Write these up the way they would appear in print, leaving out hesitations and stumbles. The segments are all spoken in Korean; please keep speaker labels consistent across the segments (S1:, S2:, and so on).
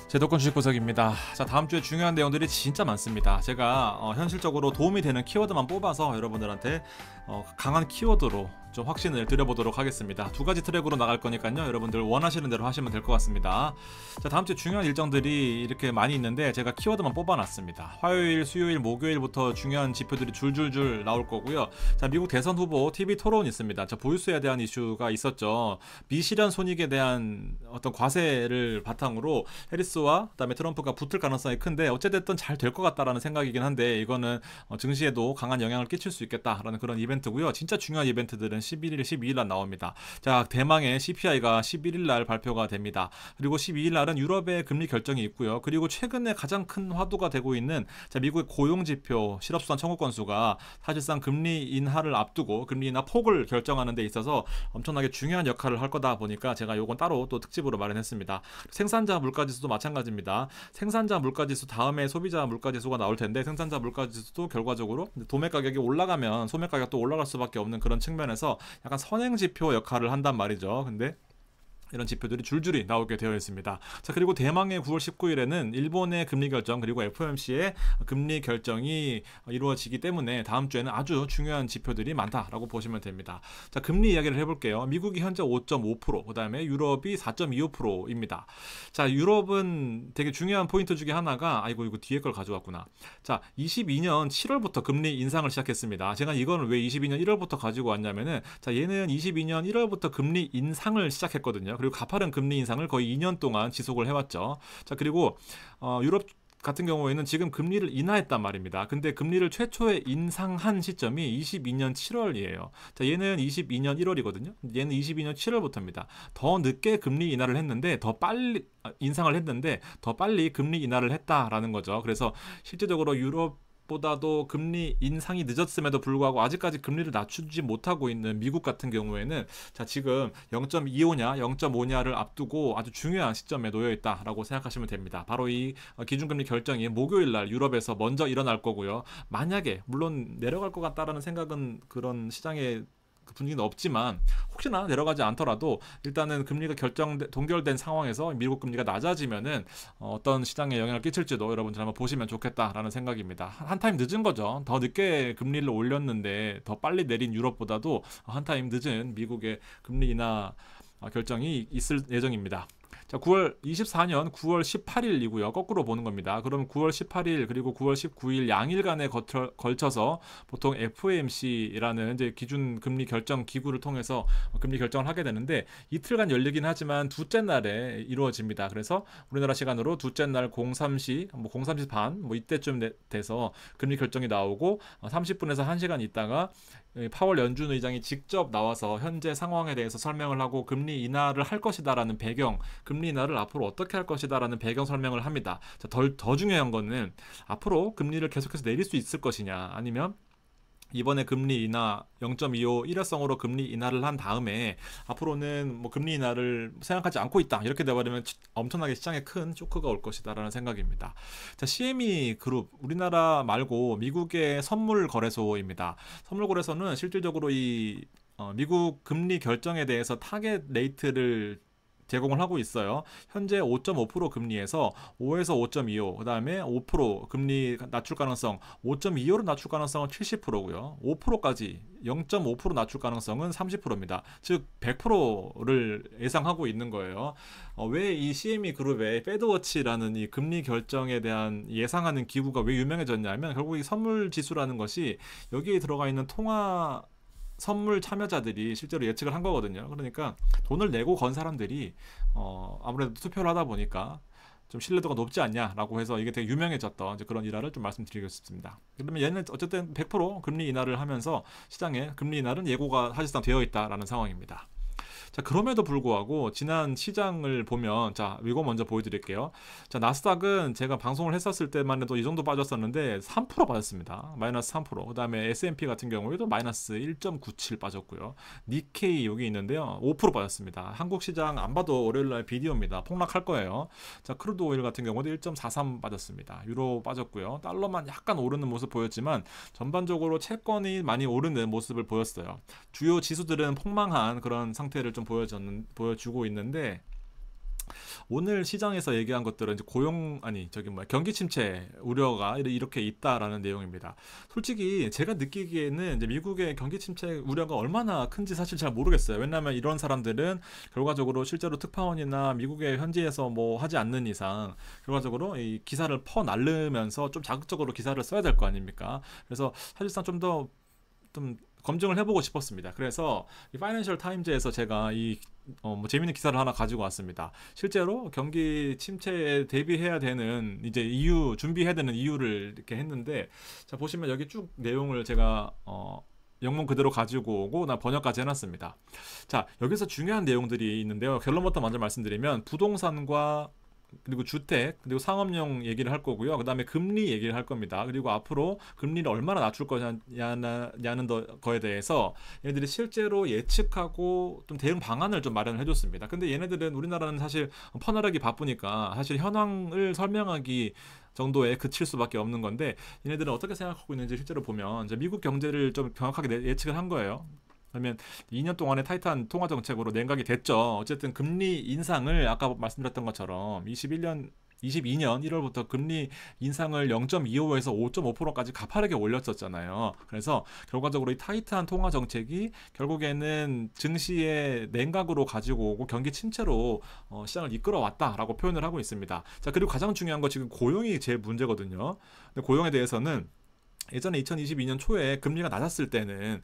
S1: 제도권 주식 분석입니다. 자, 다음 주에 중요한 내용들이 진짜 많습니다. 제가 현실적으로 도움이 되는 키워드만 뽑아서 여러분들한테 강한 키워드로 좀 확신을 드려보도록 하겠습니다. 두 가지 트랙으로 나갈 거니까요. 여러분들 원하시는 대로 하시면 될 것 같습니다. 자, 다음 주에 중요한 일정들이 이렇게 많이 있는데 제가 키워드만 뽑아놨습니다. 화요일, 수요일, 목요일부터 중요한 지표들이 줄줄줄 나올 거고요. 자, 미국 대선 후보 TV 토론 있습니다. 자, 보유세에 대한 이슈가 있었죠. 미실현 손익에 대한 어떤 과세를 바탕으로 해리스와 그다음에 트럼프가 붙을 가능성이 큰데 어찌됐든 잘 될 것 같다라는 생각이긴 한데 이거는 증시에도 강한 영향을 끼칠 수 있겠다라는 그런 이벤트고요. 진짜 중요한 이벤트들은 11일, 12일 날 나옵니다. 자, 대망의 CPI가 11일 날 발표가 됩니다. 그리고 12일 날은 유럽의 금리 결정이 있고요. 그리고 최근에 가장 큰 화두가 되고 있는 미국의 고용지표 실업수단 청구 건수가 사실상 금리 인하를 앞두고 금리 인하 폭을 결정하는 데 있어서 엄청나게 중요한 역할을 할 거다 보니까 제가 요건 따로 또 특집으로 마련했습니다. 생산자 물가지수도 마찬가지입니다. 생산자 물가지수 다음에 소비자 물가지수가 나올 텐데 생산자 물가지수도 결과적으로 도매 가격이 올라가면 소매 가격도 올라갈 수밖에 없는 그런 측면에서 약간 선행지표 역할을 한단 말이죠. 근데 이런 지표들이 줄줄이 나오게 되어 있습니다. 자, 그리고 대망의 9월 19일에는 일본의 금리 결정 그리고 FOMC의 금리 결정이 이루어지기 때문에 다음 주에는 아주 중요한 지표들이 많다라고 보시면 됩니다. 자, 금리 이야기를 해볼게요. 미국이 현재 5.5%, 그 다음에 유럽이 4.25%입니다. 자, 유럽은 되게 중요한 포인트 중에 하나가 아이고 이거 뒤에 걸 가져왔구나. 자, 22년 7월부터 금리 인상을 시작했습니다. 제가 이거는 왜 22년 1월부터 가지고 왔냐면은 자, 얘는 22년 1월부터 금리 인상을 시작했거든요. 그리고 가파른 금리 인상을 거의 2년 동안 지속을 해왔죠. 자, 그리고 유럽 같은 경우에는 지금 금리를 인하했단 말입니다. 근데 금리를 최초에 인상한 시점이 22년 7월이에요. 자, 얘는 22년 1월이거든요. 얘는 22년 7월부터입니다. 더 늦게 금리 인하를 했는데 더 빨리 인상을 했는데 더 빨리 금리 인하를 했다라는 거죠. 그래서 실제적으로 유럽 보다도 금리 인상이 늦었음에도 불구하고 아직까지 금리를 낮추지 못하고 있는 미국 같은 경우에는 자, 지금 0.25냐 0.5냐를 앞두고 아주 중요한 시점에 놓여 있다라고 생각하시면 됩니다. 바로 이 기준금리 결정이 목요일 날 유럽에서 먼저 일어날 거고요. 만약에 물론 내려갈 것 같다라는 생각은 그런 시장에 분위기는 없지만 혹시나 내려가지 않더라도 일단은 금리가 동결된 상황에서 미국 금리가 낮아지면은 어떤 시장에 영향을 끼칠지도 여러분들 한번 보시면 좋겠다라는 생각입니다. 한 타임 늦은 거죠. 더 늦게 금리를 올렸는데 더 빨리 내린 유럽보다도 한 타임 늦은 미국의 금리 인하 결정이 있을 예정입니다. 자, 24년 9월 18일이고요. 거꾸로 보는 겁니다. 그럼 9월 18일 그리고 9월 19일 양일간에 걸쳐서 보통 FOMC라는 이제 기준 금리 결정 기구를 통해서 금리 결정을 하게 되는데 이틀간 열리긴 하지만 둘째 날에 이루어집니다. 그래서 우리나라 시간으로 둘째 날 03시, 03시 반, 이때쯤 돼서 금리 결정이 나오고 30분에서 1시간 있다가 파월 연준 의장이 직접 나와서 현재 상황에 대해서 설명을 하고 금리 인하를 할 것이다라는 배경, 금리 인하를 앞으로 어떻게 할 것이다라는 배경 설명을 합니다. 자, 더 중요한 거는 앞으로 금리를 계속해서 내릴 수 있을 것이냐 아니면 이번에 금리 인하 0.25 일회성으로 금리 인하를 한 다음에 앞으로는 금리 인하를 생각하지 않고 있다 이렇게 돼버리면 엄청나게 시장에 큰 쇼크가 올 것이다라는 생각입니다. 자, CME 그룹 우리나라 말고 미국의 선물 거래소입니다. 선물 거래소는 실질적으로 이 미국 금리 결정에 대해서 타겟 레이트를 제공을 하고 있어요. 현재 5.5% 금리에서 5에서 5.25, 그 다음에 5% 금리 낮출 가능성, 5.25로 낮출 가능성은 70%고요. 5%까지 0.5% 낮출 가능성은 30%입니다. 즉 100%를 예상하고 있는 거예요. 왜 이 CME 그룹의 페드워치라는 이 금리 결정에 대한 예상하는 기구가 왜 유명해졌냐면 결국 이 선물 지수라는 것이 여기에 들어가 있는 통화 선물 참여자들이 실제로 예측을 한 거거든요. 그러니까 돈을 내고 건 사람들이 아무래도 투표를 하다 보니까 좀 신뢰도가 높지 않냐라고 해서 이게 되게 유명해졌던 이제 그런 일화를 좀 말씀드리고 싶습니다. 그러면 얘는 어쨌든 100% 금리 인하를 하면서 시장에 금리 인하는 예고가 사실상 되어 있다라는 상황입니다. 자, 그럼에도 불구하고 지난 시장을 보면 자, 이거 먼저 보여드릴게요. 자, 나스닥은 제가 방송을 했었을 때만 해도 이 정도 빠졌었는데 3% 빠졌습니다. 마이너스 3%. 그 다음에 S&P 같은 경우에도 마이너스 1.97 빠졌고요. 니케이 여기 있는데요. 5% 빠졌습니다. 한국 시장 안 봐도 월요일날 비디오입니다. 폭락할 거예요. 자, 크루드 오일 같은 경우도 1.43 빠졌습니다. 유로 빠졌고요. 달러만 약간 오르는 모습 보였지만 전반적으로 채권이 많이 오르는 모습을 보였어요. 주요 지수들은 폭망한 그런 상태를 좀 보여주고 있는데 오늘 시장에서 얘기한 것들은 이제 고용 아니 저기 뭐야 경기 침체 우려가 이렇게 있다라는 내용입니다. 솔직히 제가 느끼기에는 이제 미국의 경기 침체 우려가 얼마나 큰지 사실 잘 모르겠어요. 왜냐하면 이런 사람들은 결과적으로 실제로 특파원이나 미국의 현지에서 뭐 하지 않는 이상 결과적으로 이 기사를 퍼 날르면서 좀 자극적으로 기사를 써야 될 거 아닙니까? 그래서 사실상 좀 검증을 해보고 싶었습니다. 그래서 이 파이낸셜 타임즈에서 제가 뭐 재밌는 기사를 하나 가지고 왔습니다. 실제로 경기 침체에 대비해야 되는 이제 준비해야 되는 이유를 이렇게 했는데, 자 보시면 여기 쭉 내용을 제가 영문 그대로 가지고 오고 나 번역까지 해놨습니다. 자 여기서 중요한 내용들이 있는데요. 결론부터 먼저 말씀드리면 부동산과 그리고 주택 그리고 상업용 얘기를 할 거고요. 그 다음에 금리 얘기를 할 겁니다. 그리고 앞으로 금리를 얼마나 낮출 거냐는 거에 대해서 얘네들이 실제로 예측하고 좀 대응 방안을 좀 마련을 해줬습니다. 근데 얘네들은 우리나라는 사실 퍼나르기 바쁘니까 사실 현황을 설명하기 정도에 그칠 수밖에 없는 건데, 얘네들은 어떻게 생각하고 있는지 실제로 보면 이제 미국 경제를 좀 정확하게 예측을 한 거예요. 그러면 2년 동안의 타이트한 통화 정책으로 냉각이 됐죠. 어쨌든 금리 인상을 아까 말씀드렸던 것처럼 22년 1월부터 금리 인상을 0.25에서 5.5%까지 가파르게 올렸었잖아요. 그래서 결과적으로 이 타이트한 통화 정책이 결국에는 증시의 냉각으로 가지고 오고 경기 침체로 시장을 이끌어왔다라고 표현을 하고 있습니다. 자, 그리고 가장 중요한 거 지금 고용이 제일 문제거든요. 근데 고용에 대해서는 예전에 2022년 초에 금리가 낮았을 때는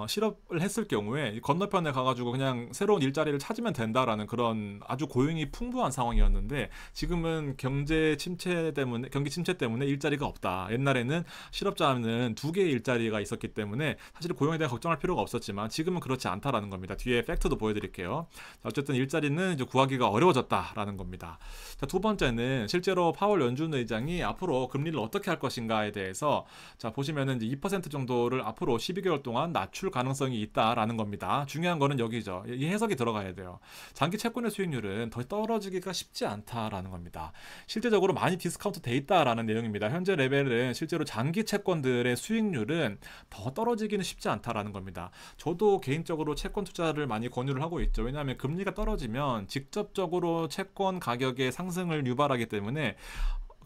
S1: 실업을 했을 경우에 건너편에 가가지고 그냥 새로운 일자리를 찾으면 된다라는 그런 아주 고용이 풍부한 상황이었는데, 지금은 경기 침체 때문에 일자리가 없다. 옛날에는 실업자는 2개의 일자리가 있었기 때문에 사실 고용에 대해 걱정할 필요가 없었지만 지금은 그렇지 않다라는 겁니다. 뒤에 팩트도 보여드릴게요. 자, 어쨌든 일자리는 이제 구하기가 어려워졌다라는 겁니다. 자, 두 번째는 실제로 파월 연준 의장이 앞으로 금리를 어떻게 할 것인가에 대해서 자 보시면은 이제 2% 정도를 앞으로 12개월 동안 낮출 가능성이 있다라는 겁니다. 중요한 거는 여기죠. 이 해석이 들어가야 돼요. 장기 채권의 수익률은 더 떨어지기가 쉽지 않다라는 겁니다. 실제적으로 많이 디스카운트 돼 있다라는 내용입니다. 현재 레벨은 실제로 장기 채권들의 수익률은 더 떨어지기는 쉽지 않다라는 겁니다. 저도 개인적으로 채권 투자를 많이 권유를 하고 있죠. 왜냐하면 금리가 떨어지면 직접적으로 채권 가격의 상승을 유발하기 때문에,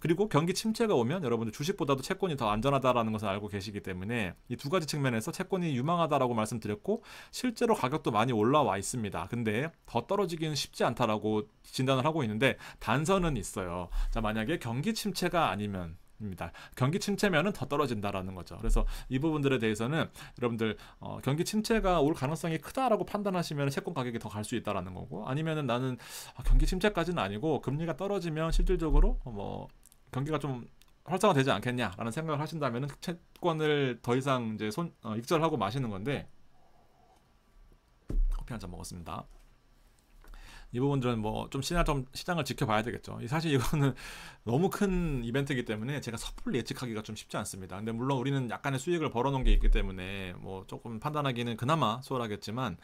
S1: 그리고 경기 침체가 오면 여러분들 주식보다도 채권이 더 안전하다라는 것을 알고 계시기 때문에 이 두 가지 측면에서 채권이 유망하다라고 말씀드렸고, 실제로 가격도 많이 올라와 있습니다. 근데 더 떨어지기는 쉽지 않다라고 진단을 하고 있는데 단서는 있어요. 자, 만약에 경기 침체가 아니면 입니다. 경기 침체면은 더 떨어진다라는 거죠. 그래서 이 부분들에 대해서는 여러분들 경기 침체가 올 가능성이 크다라고 판단하시면 채권 가격이 더 갈 수 있다라는 거고, 아니면은 나는 경기 침체까지는 아니고 금리가 떨어지면 실질적으로 뭐 경기가 좀 활성화되지 않겠냐라는 생각을 하신다면 채권을 더 이상 이제 익절하고 마시는 건데, 커피 한 잔 먹었습니다. 이 부분들은 뭐 좀 시장을 지켜봐야 되겠죠. 사실 이거는 너무 큰 이벤트이기 때문에 제가 섣불리 예측하기가 좀 쉽지 않습니다. 근데 물론 우리는 약간의 수익을 벌어놓은 게 있기 때문에 뭐 조금 판단하기는 그나마 수월하겠지만,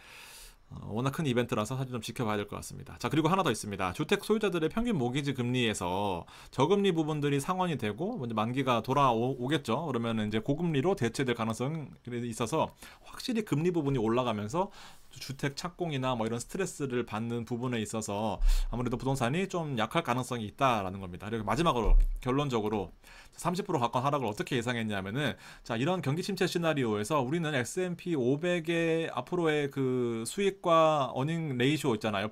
S1: 워낙 큰 이벤트라서 사실 좀 지켜봐야 될 것 같습니다. 자, 그리고 하나 더 있습니다. 주택 소유자들의 평균 모기지 금리에서 저금리 부분들이 상환이 되고 먼저 만기가 돌아오겠죠. 그러면 이제 고금리로 대체될 가능성이 있어서 확실히 금리 부분이 올라가면서 주택 착공이나 뭐 이런 스트레스를 받는 부분에 있어서 아무래도 부동산이 좀 약할 가능성이 있다라는 겁니다. 그리고 마지막으로 결론적으로 30% 가까운 하락을 어떻게 예상했냐면은, 자, 이런 경기 침체 시나리오에서 우리는 S&P 500의 앞으로의 그 수익과 어닝 레이쇼 있잖아요.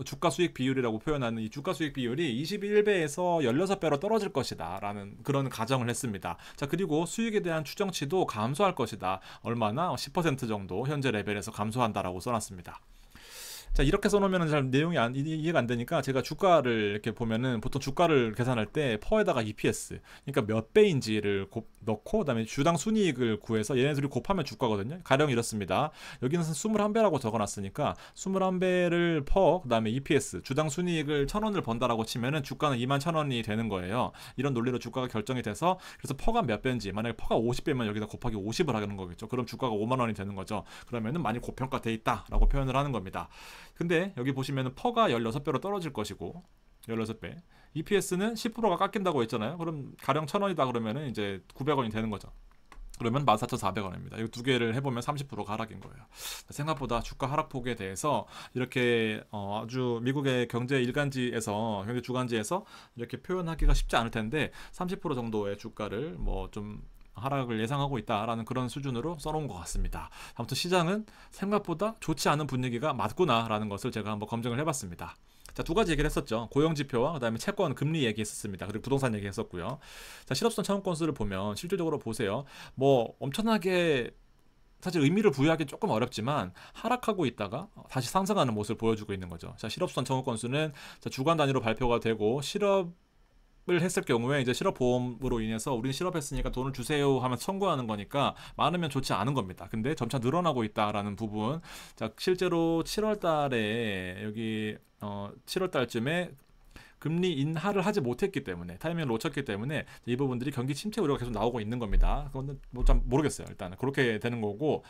S1: 주가 수익 비율이라고 표현하는 이 주가 수익 비율이 21배에서 16배로 떨어질 것이다 라는 그런 가정을 했습니다. 자, 그리고 수익에 대한 추정치도 감소할 것이다. 얼마나? 10% 정도 현재 레벨에서 감소한다라고 써놨습니다. 자, 이렇게 써놓으면 잘 내용이 이해가 안 되니까 제가 주가를 이렇게 보면은 보통 주가를 계산할 때 퍼에다가 EPS, 그러니까 몇 배인지를 넣고 그다음에 주당 순이익을 구해서 얘네들이 곱하면 주가거든요. 가령 이렇습니다. 여기는 21배라고 적어놨으니까 21배를 그다음에 EPS 주당 순이익을 1,000원을 번다라고 치면은 주가는 21,000원이 되는 거예요. 이런 논리로 주가가 결정이 돼서, 그래서 퍼가 몇 배인지, 만약에 퍼가 50배면 여기다 곱하기 50을 하는 거겠죠. 그럼 주가가 5만 원이 되는 거죠. 그러면은 많이 고평가돼 있다라고 표현을 하는 겁니다. 근데 여기 보시면은 퍼가 16배로 떨어질 것이고, 16배. EPS는 10%가 깎인다고 했잖아요. 그럼 가령 1,000원이다 그러면은 이제 900원이 되는 거죠. 그러면 14,400원입니다. 이 두 개를 해보면 30%가 하락인 거예요. 생각보다 주가 하락폭에 대해서 이렇게 아주 미국의 경제 일간지에서, 경제 주간지에서 이렇게 표현하기가 쉽지 않을 텐데 30% 정도의 주가를 뭐 좀 하락을 예상하고 있다라는 그런 수준으로 써놓은 것 같습니다. 아무튼 시장은 생각보다 좋지 않은 분위기가 맞구나라는 것을 제가 한번 검증을 해봤습니다. 자, 두 가지 얘기를 했었죠. 고용지표와 그다음에 채권 금리 얘기했었습니다. 그리고 부동산 얘기했었고요. 자, 실업수당 청구 건수를 보면 실질적으로 보세요. 뭐 엄청나게 사실 의미를 부여하기 조금 어렵지만 하락하고 있다가 다시 상승하는 모습을 보여주고 있는 거죠. 자, 실업수당 청구 건수는 주간 단위로 발표가 되고 실업을 했을 경우에 이제 실업보험으로 인해서 우리는 실업했으니까 돈을 주세요 하면서 청구하는 거니까 많으면 좋지 않은 겁니다. 근데 점차 늘어나고 있다라는 부분. 자, 실제로 7월 달에 여기 7월 달쯤에 금리 인하를 하지 못했기 때문에, 타이밍을 놓쳤기 때문에 이 부분들이 경기 침체 우려가 계속 나오고 있는 겁니다. 그건 뭐 좀 모르겠어요. 일단 그렇게 되는 거고,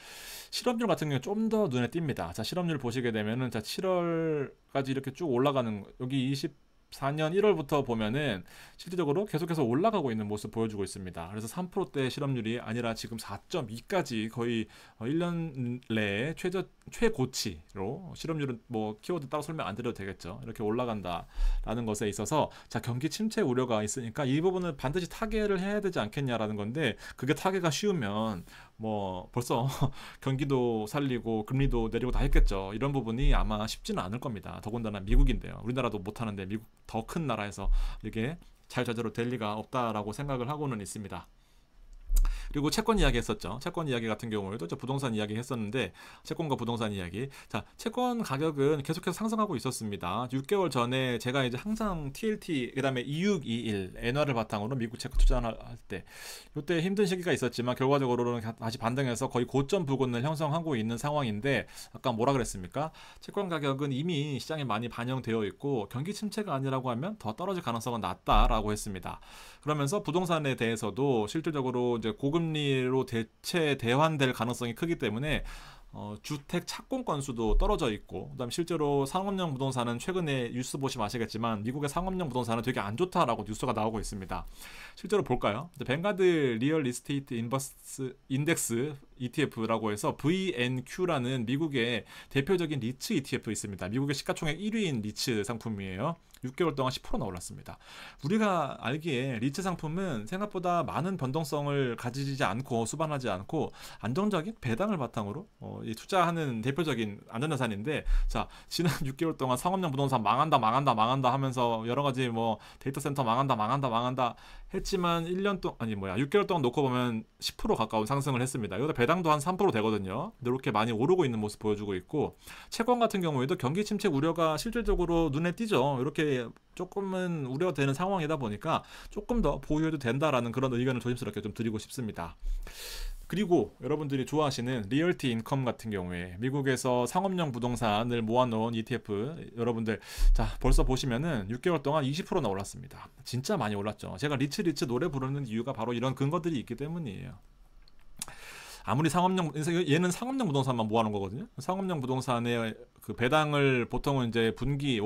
S1: 실업률 같은 경우에 좀 더 눈에 띕니다. 자, 실업률 보시게 되면은 자, 7월까지 이렇게 쭉 올라가는 여기 24년 1월부터 보면은 실질적으로 계속해서 올라가고 있는 모습 보여주고 있습니다. 그래서 3%대 실업률이 아니라 지금 4.2까지 거의 1년 내에 최고치로, 실업률은 뭐 키워드 따로 설명 안 드려도 되겠죠. 이렇게 올라간다라는 것에 있어서 자, 경기 침체 우려가 있으니까 이 부분을 반드시 타개를 해야 되지 않겠냐라는 건데, 그게 타개가 쉬우면 뭐 벌써 경기도 살리고 금리도 내리고 다 했겠죠. 이런 부분이 아마 쉽지는 않을 겁니다. 더군다나 미국인데요. 우리나라도 못하는데 미국 더 큰 나라에서 이게 잘 저대로 될 리가 없다라고 생각을 하고는 있습니다. 그리고 채권 이야기 했었죠. 채권 이야기 같은 경우에도 저 부동산 이야기 했었는데, 채권과 부동산 이야기. 자, 채권 가격은 계속해서 상승하고 있었습니다. 6개월 전에 제가 이제 항상 TLT, 그 다음에 2621 엔화를 바탕으로 미국 채권 투자할 때, 이때 힘든 시기가 있었지만 결과적으로는 다시 반등해서 거의 고점 부근을 형성하고 있는 상황인데, 아까 뭐라 그랬습니까? 채권 가격은 이미 시장에 많이 반영되어 있고 경기 침체가 아니라고 하면 더 떨어질 가능성은 낮다라고 했습니다. 그러면서 부동산에 대해서도 실질적으로 이제 고금리로 대환될 가능성이 크기 때문에 주택 착공 건수도 떨어져 있고, 그다음에 실제로 상업용 부동산은 최근에 뉴스 보시면 아시겠지만 미국의 상업용 부동산은 되게 안 좋다라고 뉴스가 나오고 있습니다. 실제로 볼까요? 뱅가드 리얼 리스테이트 인덱스 ETF라고 해서 VNQ라는 미국의 대표적인 리츠 ETF 있습니다. 미국의 시가총액 1위인 리츠 상품이에요. 6개월 동안 10%나 올랐습니다. 우리가 알기에 리츠 상품은 생각보다 많은 변동성을 가지지 않고 수반하지 않고 안정적인 배당을 바탕으로 투자하는 대표적인 안전자산인데, 자, 지난 6개월 동안 상업용 부동산 망한다 하면서 여러 가지 뭐 데이터 센터 망한다 했지만 6개월 동안 놓고 보면 10% 가까운 상승을 했습니다. 여기다 배당도 한 3% 되거든요. 이렇게 많이 오르고 있는 모습 보여주고 있고, 채권 같은 경우에도 경기 침체 우려가 실질적으로 눈에 띄죠. 이렇게 조금은 우려되는 상황이다 보니까 조금 더 보유해도 된다라는 그런 의견을 조심스럽게 좀 드리고 싶습니다. 그리고 여러분들이 좋아하시는 리얼티 인컴 같은 경우에 미국에서 상업용 부동산을 모아놓은 ETF, 여러분들 자, 벌써 보시면은 6개월 동안 20%나 올랐습니다. 진짜 많이 올랐죠. 제가 리츠 노래 부르는 이유가 바로 이런 근거들이 있기 때문이에요. 아무리 얘는 상업용 부동산만 모아놓은 거거든요. 상업용 부동산의 그 배당을 보통은 이제 분기,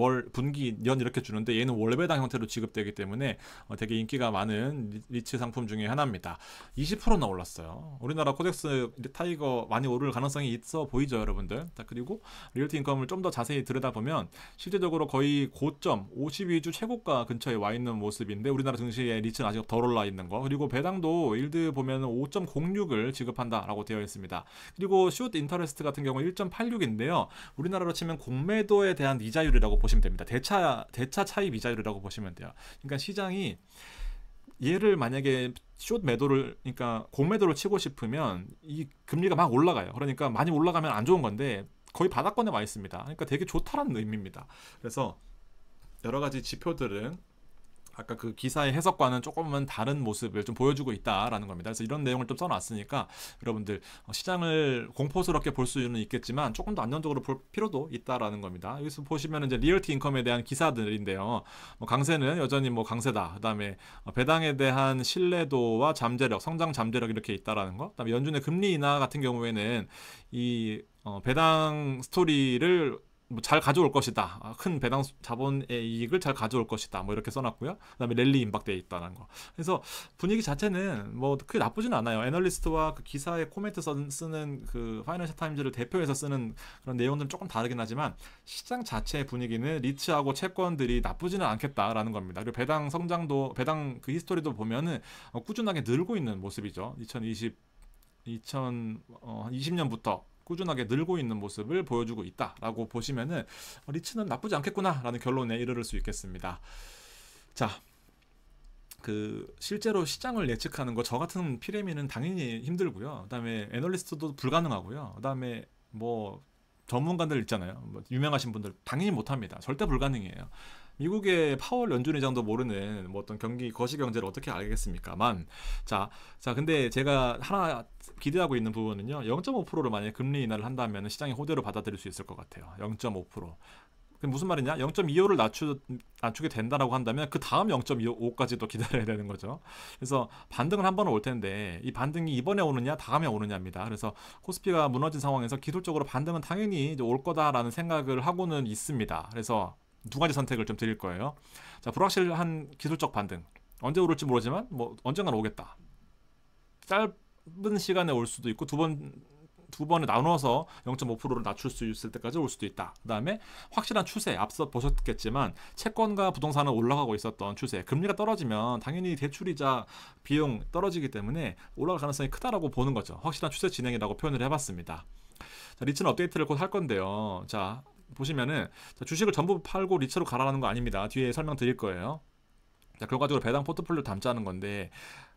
S1: 년 이렇게 주는데, 얘는 월 배당 형태로 지급되기 때문에 되게 인기가 많은 리츠 상품 중에 하나입니다. 20%나 올랐어요. 우리나라 코덱스 타이거 많이 오를 가능성이 있어 보이죠, 여러분들. 자, 그리고 리얼티 인컴을 좀 더 자세히 들여다보면 실제적으로 거의 고점 52주 최고가 근처에 와 있는 모습인데, 우리나라 증시에 리츠는 아직 덜 올라 있는 거. 그리고 배당도 일드 보면 5.06을 지급한다라고 되어 있습니다. 그리고 숏 인터레스트 같은 경우 1.86인데요. 우리나라로 치면 공매도에 대한 이자율이라고 보시면 됩니다. 대차 차입 이자율이라고 보시면 돼요. 그러니까 시장이 얘를 만약에 숏 매도를, 그러니까 공매도를 치고 싶으면 이 금리가 막 올라가요. 그러니까 많이 올라가면 안 좋은 건데 거의 바닥권에 와 있습니다. 그러니까 되게 좋다라는 의미입니다. 그래서 여러 가지 지표들은 아까 그 기사의 해석과는 조금은 다른 모습을 좀 보여주고 있다라는 겁니다. 그래서 이런 내용을 좀 써놨으니까 여러분들 시장을 공포스럽게 볼 수는 있겠지만 조금 더 안정적으로 볼 필요도 있다라는 겁니다. 여기서 보시면 이제 리얼티 인컴에 대한 기사들인데요. 강세는 여전히 뭐 강세다. 그다음에 배당에 대한 신뢰도와 잠재력, 성장 잠재력 이렇게 있다라는 거. 그다음에 연준의 금리 인하 같은 경우에는 이 배당 스토리를 잘 가져올 것이다. 큰 배당 자본의 이익을 잘 가져올 것이다. 뭐 이렇게 써놨고요. 그다음에 랠리 임박돼 있다는 거. 그래서 분위기 자체는 뭐 크게 나쁘지는 않아요. 애널리스트와 그 기사에 코멘트 쓰는 그 파이낸셜 타임즈를 대표해서 쓰는 그런 내용들은 조금 다르긴 하지만 시장 자체의 분위기는 리츠하고 채권들이 나쁘지는 않겠다라는 겁니다. 그리고 배당 성장도 배당 그 히스토리도 보면은 꾸준하게 늘고 있는 모습이죠. 2020년부터 꾸준하게 늘고 있는 모습을 보여주고 있다라고 보시면은 리츠는 나쁘지 않겠구나라는 결론에 이르를 수 있겠습니다. 자, 그 실제로 시장을 예측하는 거 저 같은 피레미는 당연히 힘들고요. 그다음에 애널리스트도 불가능하고요. 그다음에 뭐 전문가들 있잖아요. 뭐 유명하신 분들 당연히 못합니다. 절대 불가능이에요. 미국의 파월 연준 의장도 모르는 뭐 어떤 경기 거시 경제를 어떻게 알겠습니까만 자 근데 제가 하나 기대하고 있는 부분은요. 0.5%를 만약에 금리 인하를 한다면 시장이 호대로 받아들일 수 있을 것 같아요. 0.5%. 그게 무슨 말이냐? 0.25를 낮추게 된다라고 한다면 그 다음 0.25까지도 기다려야 되는 거죠. 그래서 반등은 한 번은 올 텐데 이 반등이 이번에 오느냐 다음에 오느냐입니다. 그래서 코스피가 무너진 상황에서 기술적으로 반등은 당연히 이제 올 거다라는 생각을 하고는 있습니다. 그래서 두 가지 선택을 좀 드릴 거예요. 자, 불확실한 기술적 반등. 언제 오를지 모르지만 뭐 언젠가는 오겠다. 짧은 시간에 올 수도 있고 두 번에 나눠서 0.5%를 낮출 수 있을 때까지 올 수도 있다. 그 다음에 확실한 추세, 앞서 보셨겠지만 채권과 부동산은 올라가고 있었던 추세, 금리가 떨어지면 당연히 대출이자 비용 떨어지기 때문에 올라갈 가능성이 크다라고 보는 거죠. 확실한 추세 진행이라고 표현을 해봤습니다. 자, 리츠는 업데이트를 곧 할 건데요. 자, 보시면은 주식을 전부 팔고 리츠로 가라는 거 아닙니다. 뒤에 설명드릴 거예요. 자, 결과적으로 배당 포트폴리오 담자는 건데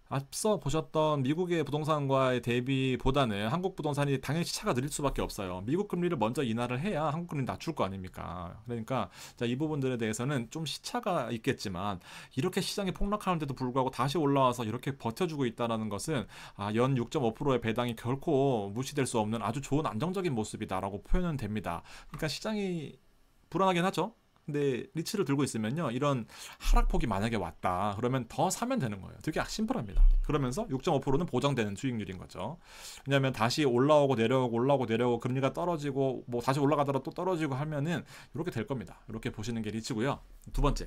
S1: 앞서 보셨던 미국의 부동산과의 대비보다는 한국 부동산이 당연히 시차가 느릴 수밖에 없어요. 미국 금리를 먼저 인하를 해야 한국 금리 낮출 거 아닙니까? 그러니까 자, 이 부분들에 대해서는 좀 시차가 있겠지만 이렇게 시장이 폭락하는데도 불구하고 다시 올라와서 이렇게 버텨주고 있다는 것은 연 6.5%의 배당이 결코 무시될 수 없는 아주 좋은 안정적인 모습이다라고 표현은 됩니다. 그러니까 시장이 불안하긴 하죠. 근데 리츠를 들고 있으면요, 이런 하락폭이 만약에 왔다 그러면 더 사면 되는 거예요. 되게 심플합니다. 그러면서 6.5%는 보장되는 수익률인 거죠. 왜냐하면 다시 올라오고 내려오고 금리가 떨어지고 뭐 다시 올라가더라도 또 떨어지고 하면은 이렇게 될 겁니다. 이렇게 보시는 게 리츠고요. 두 번째,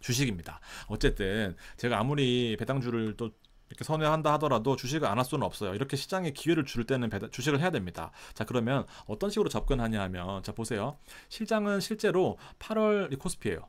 S1: 주식입니다. 어쨌든 제가 아무리 배당주를 또 이렇게 선회한다 하더라도 주식을 안 할 수는 없어요. 이렇게 시장에 기회를 줄 때는 주식을 해야 됩니다. 자, 그러면 어떤 식으로 접근하냐 하면, 자, 보세요. 시장은 실제로 8월 코스피예요.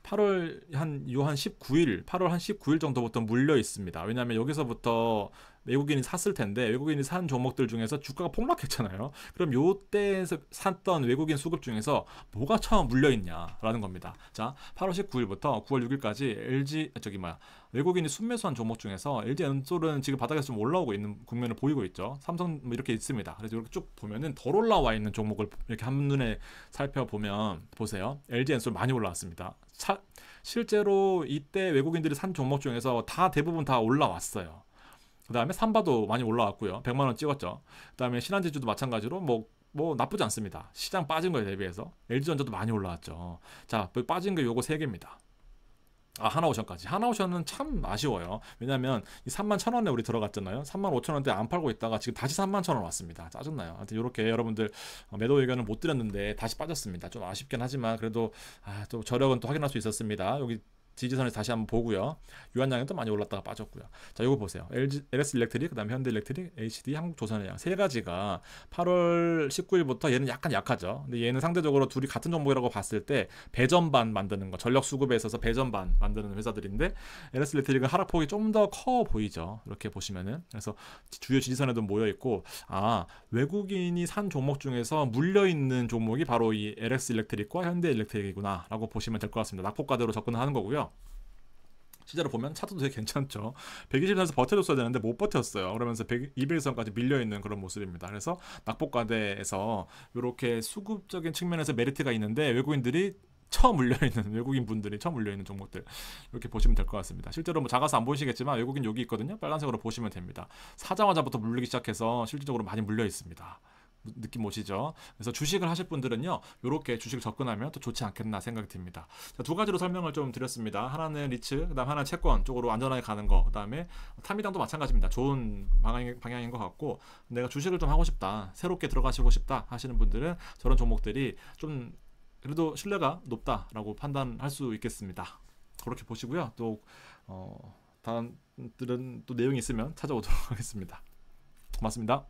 S1: 8월 한 19일, 8월 한 19일 정도부터 물려 있습니다. 왜냐하면 여기서부터 외국인이 샀을 텐데 외국인이 산 종목들 중에서 주가가 폭락했잖아요. 그럼 요때에서 샀던 외국인 수급 중에서 뭐가 처음 물려 있냐라는 겁니다. 자, 8월 19일부터 9월 6일까지 외국인이 순매수한 종목 중에서 LG엔솔은 지금 바닥에서 좀 올라오고 있는 국면을 보이고 있죠. 삼성 뭐 이렇게 있습니다. 그래서 이렇게 쭉 보면은 덜 올라와 있는 종목을 이렇게 한눈에 살펴보면 보세요. LG엔솔 많이 올라왔습니다. 실제로 이때 외국인들이 산 종목 중에서 대부분 다 올라왔어요. 그 다음에 삼바도 많이 올라왔고요. 100만원 찍었죠. 그 다음에 신한지주도 마찬가지로 뭐 나쁘지 않습니다. 시장 빠진 거에 대비해서. LG전자도 많이 올라왔죠. 자, 빠진 게 요거 3개입니다. 하나오션까지. 하나오션은 참 아쉬워요. 왜냐면 이 31,000원에 우리 들어갔잖아요. 35,000원대 안 팔고 있다가 지금 다시 31,000원 왔습니다. 짜증나요. 하여튼 이렇게 여러분들 매도 의견을 못 드렸는데 다시 빠졌습니다. 좀 아쉽긴 하지만 그래도 또 저력은 또 확인할 수 있었습니다. 여기 지지선에서 다시 한번 보고요. 유한양은 또 많이 올랐다가 빠졌고요. 자, 이거 보세요. LS 일렉트릭, 그다음에 현대 일렉트릭, HD, 한국조선해양 세 가지가 8월 19일부터 얘는 약간 약하죠. 근데 얘는 상대적으로 둘이 같은 종목이라고 봤을 때 배전반 만드는 거, 전력 수급에 있어서 배전반 만드는 회사들인데 LS 일렉트릭은 하락폭이 좀 더 커 보이죠. 이렇게 보시면은. 그래서 주요 지지선에도 모여 있고, 외국인이 산 종목 중에서 물려 있는 종목이 바로 이 LS 일렉트릭과 현대 일렉트릭이구나라고 보시면 될 것 같습니다. 낙폭과대로 접근하는 거고요. 실제로 보면 차트도 되게 괜찮죠. 120선에서 버텨줬어야 되는데 못 버텼어요. 그러면서 200선까지 밀려있는 그런 모습입니다. 그래서 낙폭과대에서 이렇게 수급적인 측면에서 메리트가 있는데 외국인 분들이 처음 물려있는 종목들 이렇게 보시면 될 것 같습니다. 실제로 뭐 작아서 안 보이시겠지만 외국인 여기 있거든요. 빨간색으로 보시면 됩니다. 사자마자부터 물리기 시작해서 실질적으로 많이 물려 있습니다. 느낌 오시죠? 그래서 주식을 하실 분들은요, 이렇게 주식을 접근하면 또 좋지 않겠나 생각이 듭니다. 자, 두 가지로 설명을 좀 드렸습니다. 하나는 리츠, 그다음 하나는 채권 쪽으로 안전하게 가는 거, 그다음에 타미당도 마찬가지입니다. 좋은 방향인 것 같고, 내가 주식을 좀 하고 싶다, 새롭게 들어가시고 싶다 하시는 분들은 저런 종목들이 좀 그래도 신뢰가 높다라고 판단할 수 있겠습니다. 그렇게 보시고요. 또 다음들은 또 내용이 있으면 찾아오도록 하겠습니다. 고맙습니다.